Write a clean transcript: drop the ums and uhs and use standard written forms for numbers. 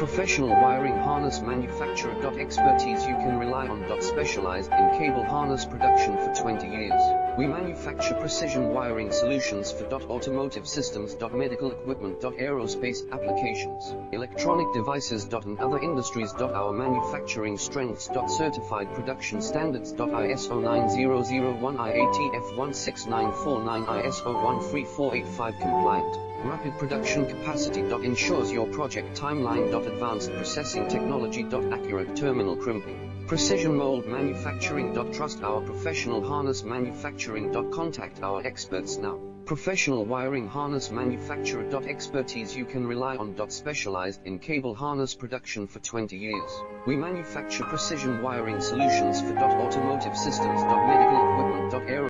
Professional wiring harness manufacturer. Expertise you can rely on. Specialized in cable harness production for 20 years. We manufacture precision wiring solutions for automotive systems, medical equipment, aerospace applications, electronic devices, and other industries. Our manufacturing strengths. Certified production standards. ISO 9001, IATF 16949, ISO 13485 compliant. Rapid production capacity. Ensures your project timeline. Advanced processing technology. Accurate terminal crimping. Precision mold manufacturing. Trust our professional harness manufacturing. Contact our experts now. Professional wiring harness manufacturer. Expertise you can rely on. Specialized in cable harness production for 20 years. We manufacture precision wiring solutions for automotive systems, medical equipment, aerospace